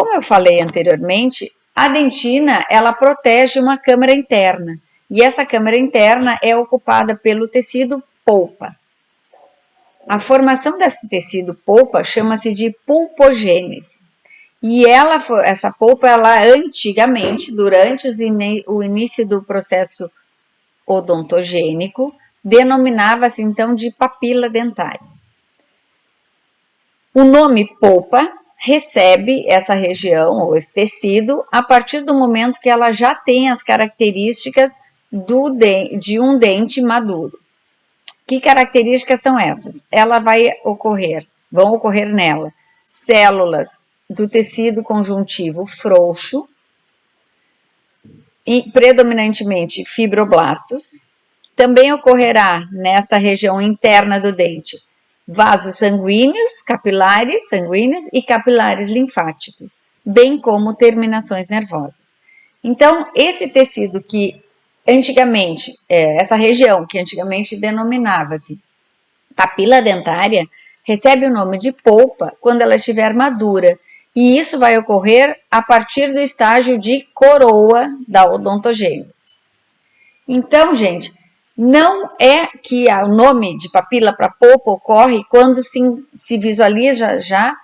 Como eu falei anteriormente, a dentina, ela protege uma câmara interna. E essa câmara interna é ocupada pelo tecido polpa. A formação desse tecido polpa chama-se de pulpogênese. E essa polpa, ela antigamente, durante o início do processo odontogênico, denominava-se então de papila dentária. O nome polpa recebe essa região ou esse tecido a partir do momento que ela já tem as características de um dente maduro. Que características são essas? Vão ocorrer nela células do tecido conjuntivo frouxo, e predominantemente fibroblastos. Também ocorrerá nesta região interna do dente vasos sanguíneos, capilares sanguíneos e capilares linfáticos, bem como terminações nervosas. Então, esse tecido que antigamente, essa região que antigamente denominava-se papila dentária, recebe o nome de polpa quando ela estiver madura, e isso vai ocorrer a partir do estágio de coroa da odontogênese. Então, gente, não é que o nome de papila para polpa ocorre quando se visualiza já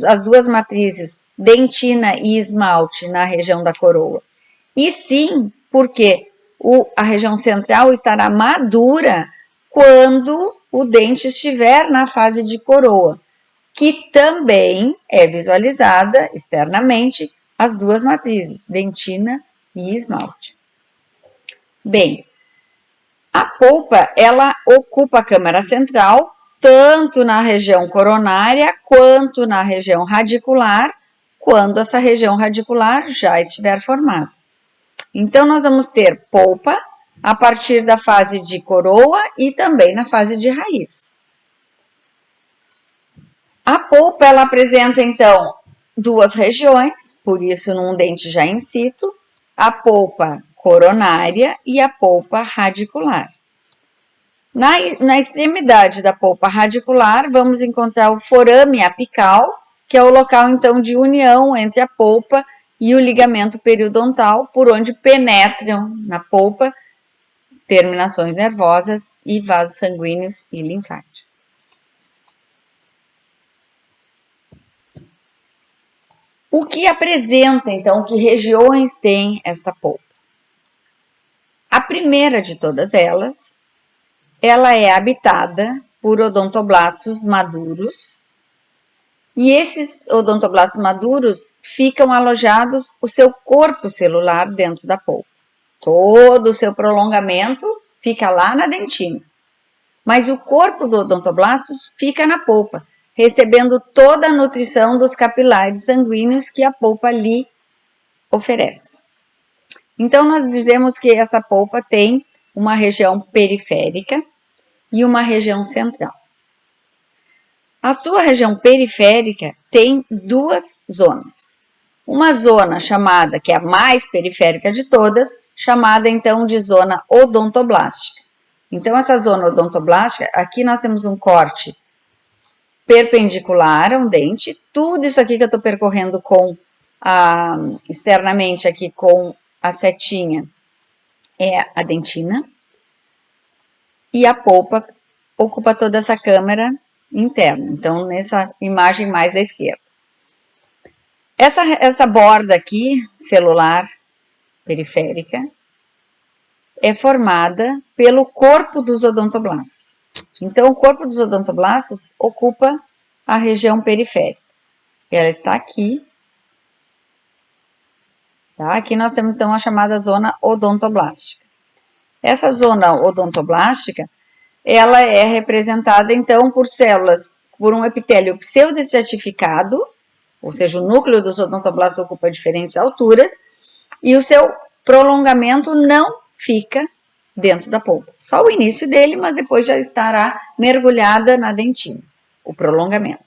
as duas matrizes, dentina e esmalte, na região da coroa. E sim porque a região central estará madura quando o dente estiver na fase de coroa, que também é visualizada externamente as duas matrizes, dentina e esmalte. Bem, a polpa, ela ocupa a câmara central, tanto na região coronária quanto na região radicular, quando essa região radicular já estiver formada. Então, nós vamos ter polpa a partir da fase de coroa e também na fase de raiz. A polpa, ela apresenta, então, duas regiões, por isso num dente já in situ, a polpa coronária e a polpa radicular. Na extremidade da polpa radicular, vamos encontrar o forame apical, que é o local, então, de união entre a polpa e o ligamento periodontal, por onde penetram na polpa terminações nervosas e vasos sanguíneos e linfáticos. O que apresenta, então, que regiões tem esta polpa? A primeira de todas elas, ela é habitada por odontoblastos maduros, e esses odontoblastos maduros ficam alojados o seu corpo celular dentro da polpa. Todo o seu prolongamento fica lá na dentina, mas o corpo do odontoblastos fica na polpa, recebendo toda a nutrição dos capilares sanguíneos que a polpa lhe oferece. Então, nós dizemos que essa polpa tem uma região periférica e uma região central. A sua região periférica tem duas zonas. Uma zona chamada, que é a mais periférica de todas, chamada então de zona odontoblástica. Então, essa zona odontoblástica, aqui nós temos um corte perpendicular a um dente, tudo isso aqui que eu estou percorrendo externamente aqui com a setinha é a dentina, e a polpa ocupa toda essa câmara interna, então nessa imagem mais da esquerda. Essa borda aqui, celular periférica, é formada pelo corpo dos odontoblastos. Então, o corpo dos odontoblastos ocupa a região periférica. Ela está aqui. Tá? Aqui nós temos, então, a chamada zona odontoblástica. Essa zona odontoblástica, ela é representada, então, por um epitélio pseudoestratificado, ou seja, o núcleo dos odontoblastos ocupa diferentes alturas, e o seu prolongamento não fica dentro da polpa. Só o início dele, mas depois já estará mergulhada na dentina, o prolongamento.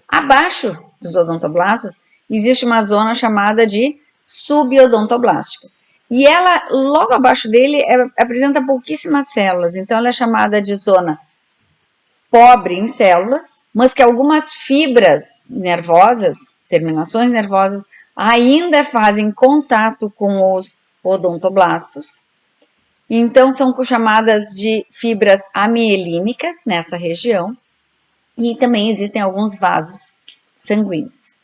Abaixo dos odontoblastos, existe uma zona chamada de subodontoblástica. E ela, logo abaixo dele, apresenta pouquíssimas células, então ela é chamada de zona pobre em células, mas que algumas fibras nervosas, terminações nervosas, ainda fazem contato com os odontoblastos. Então, são chamadas de fibras amielínicas nessa região. E também existem alguns vasos sanguíneos.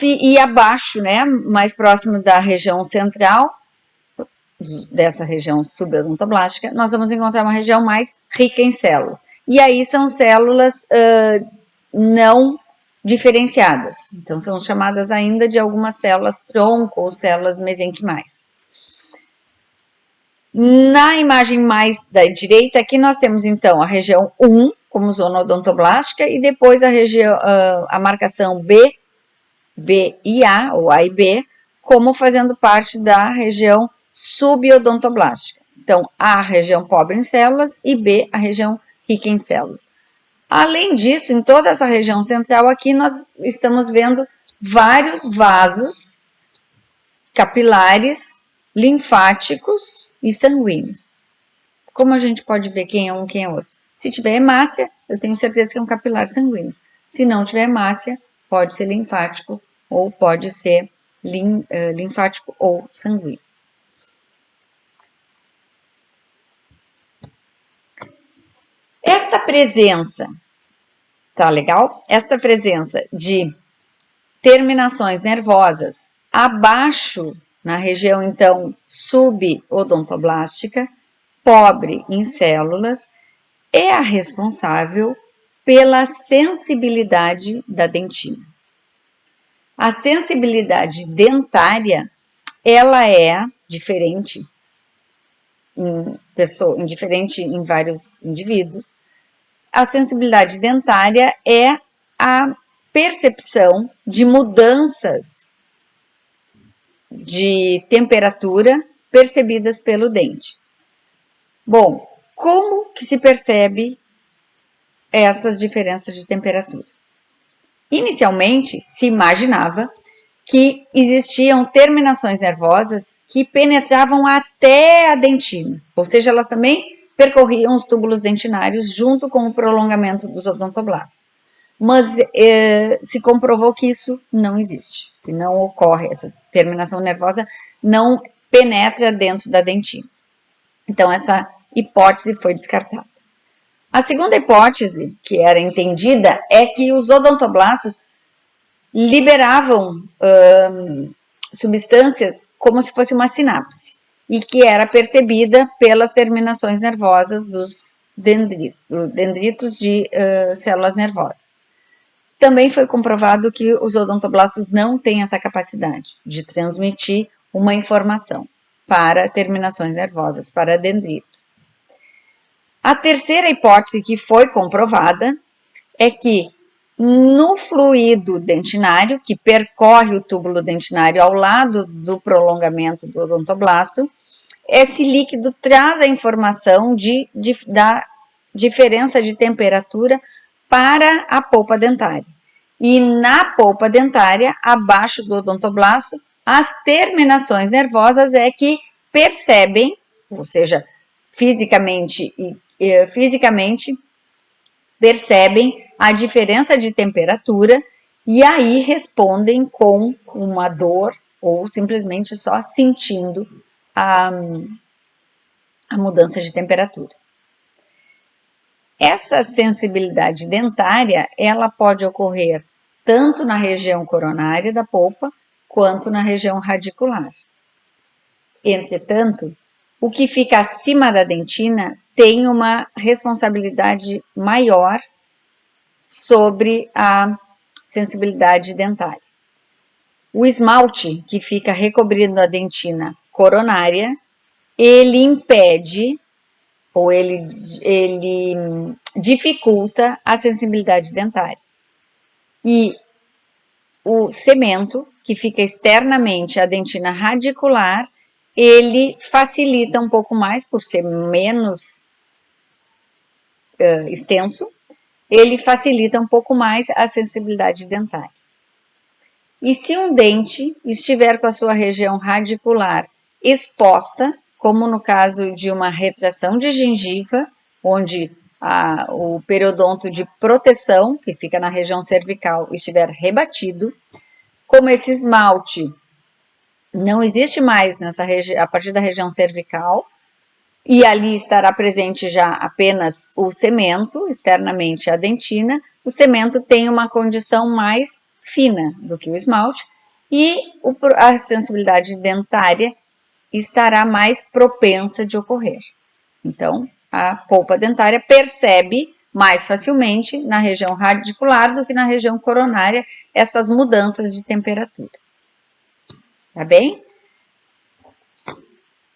E abaixo, né, mais próximo da região central, dessa região subodontoblastica, nós vamos encontrar uma região mais rica em células. E aí são células não diferenciadas. Então, são chamadas ainda de algumas células tronco ou células mesenquimais. Na imagem mais da direita, aqui nós temos então a região 1 como zona odontoblástica e depois a região, a marcação B e A, ou A e B, como fazendo parte da região subodontoblastica. Então, A, a região pobre em células e B, a região rica em células. Além disso, em toda essa região central aqui, nós estamos vendo vários vasos capilares, linfáticos e sanguíneos. Como a gente pode ver quem é um, quem é outro? Se tiver hemácia, eu tenho certeza que é um capilar sanguíneo. Se não tiver hemácia, pode ser linfático ou pode ser linfático ou sanguíneo. Esta presença, tá legal? Esta presença de terminações nervosas abaixo, na região então subodontoblastica, pobre em células, é a responsável pela sensibilidade da dentina. A sensibilidade dentária, ela é diferente diferente em vários indivíduos. A sensibilidade dentária é a percepção de mudanças de temperatura percebidas pelo dente. Bom, como que se percebe essas diferenças de temperatura? Inicialmente, se imaginava que existiam terminações nervosas que penetravam até a dentina, ou seja, elas também percorriam os túbulos dentinários junto com o prolongamento dos odontoblastos. Mas se comprovou que isso não existe, que não ocorre, essa terminação nervosa não penetra dentro da dentina. Então, essa hipótese foi descartada. A segunda hipótese, que era entendida, é que os odontoblastos liberavam substâncias como se fosse uma sinapse e que era percebida pelas terminações nervosas dos dendritos de células nervosas. Também foi comprovado que os odontoblastos não têm essa capacidade de transmitir uma informação para terminações nervosas, para dendritos. A terceira hipótese que foi comprovada é que no fluido dentinário, que percorre o túbulo dentinário ao lado do prolongamento do odontoblasto, esse líquido traz a informação da diferença de temperatura para a polpa dentária. E na polpa dentária, abaixo do odontoblasto, as terminações nervosas é que percebem, ou seja, fisicamente percebem a diferença de temperatura e aí respondem com uma dor ou simplesmente só sentindo a mudança de temperatura. Essa sensibilidade dentária, ela pode ocorrer tanto na região coronária da polpa quanto na região radicular. Entretanto, o que fica acima da dentina tem uma responsabilidade maior sobre a sensibilidade dentária. O esmalte que fica recobrindo a dentina coronária, ele impede ou ele dificulta a sensibilidade dentária. E o cemento, que fica externamente à dentina radicular, ele facilita um pouco mais, por ser menos extenso, ele facilita um pouco mais a sensibilidade dentária. E se um dente estiver com a sua região radicular exposta, como no caso de uma retração de gengiva, onde o periodonto de proteção, que fica na região cervical, estiver rebatido, como esse esmalte não existe mais a partir da região cervical, e ali estará presente já apenas o cemento, externamente a dentina, o cemento tem uma condição mais fina do que o esmalte, e a sensibilidade dentária estará mais propensa de ocorrer. Então, a polpa dentária percebe mais facilmente na região radicular do que na região coronária estas mudanças de temperatura. Tá bem?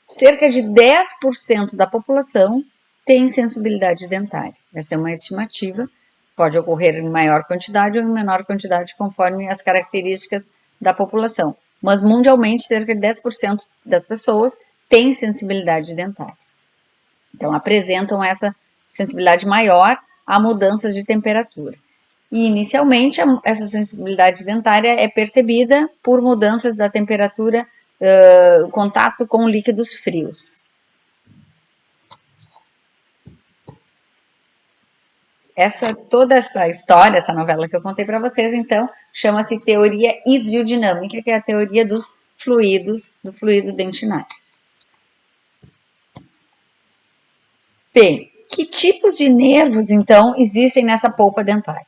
Cerca de 10% da população tem sensibilidade dentária. Essa é uma estimativa, pode ocorrer em maior quantidade ou em menor quantidade, conforme as características da população. Mas mundialmente, cerca de 10% das pessoas têm sensibilidade dentária. Então, apresentam essa sensibilidade maior a mudanças de temperatura. E, inicialmente, essa sensibilidade dentária é percebida por mudanças da temperatura, contato com líquidos frios. Toda essa história, essa novela que eu contei para vocês, então, chama-se teoria hidrodinâmica, que é a teoria dos fluidos, do fluido dentinário. Bem, que tipos de nervos, então, existem nessa polpa dentária?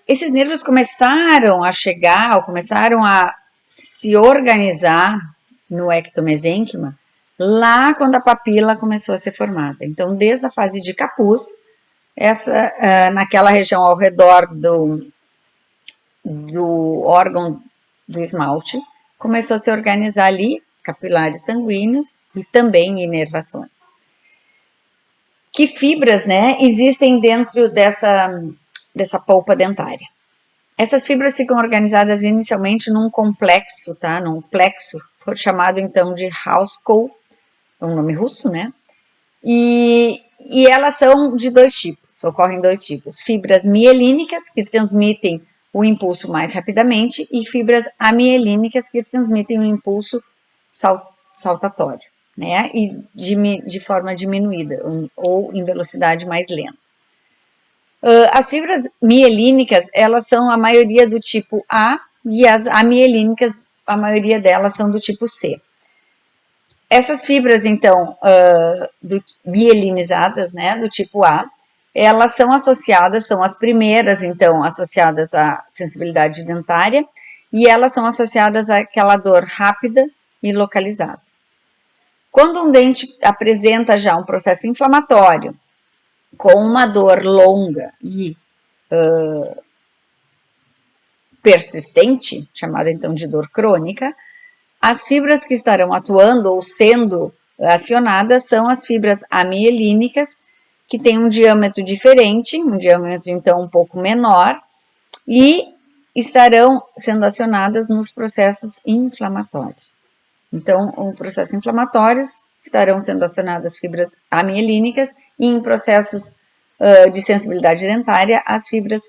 Esses nervos começaram a chegar, ou começaram a se organizar no ectomesênquima lá quando a papila começou a ser formada. Então, desde a fase de capuz, naquela região ao redor do órgão do esmalte, começou a se organizar ali capilares sanguíneos e também inervações. Que fibras, né, existem dentro dessa polpa dentária? Essas fibras ficam organizadas inicialmente num complexo, tá? Num plexo, chamado então de Hauskopf, é um nome russo, né? E elas são de dois tipos, ocorrem dois tipos. Fibras mielínicas, que transmitem o impulso mais rapidamente, e fibras amielínicas, que transmitem o impulso saltatório, né? E de forma diminuída, ou em velocidade mais lenta. As fibras mielínicas, elas são a maioria do tipo A, e as amielínicas, a maioria delas são do tipo C. Essas fibras, então, mielinizadas, né, do tipo A, elas são associadas, são as primeiras, então, associadas à sensibilidade dentária, e elas são associadas àquela dor rápida e localizada. Quando um dente apresenta já um processo inflamatório, com uma dor longa e persistente, chamada então de dor crônica, as fibras que estarão atuando ou sendo acionadas são as fibras amielínicas, que têm um diâmetro diferente, um diâmetro então um pouco menor, e estarão sendo acionadas nos processos inflamatórios. Então, em processos inflamatórios, estarão sendo acionadas fibras amielínicas, e em processos de sensibilidade dentária, as fibras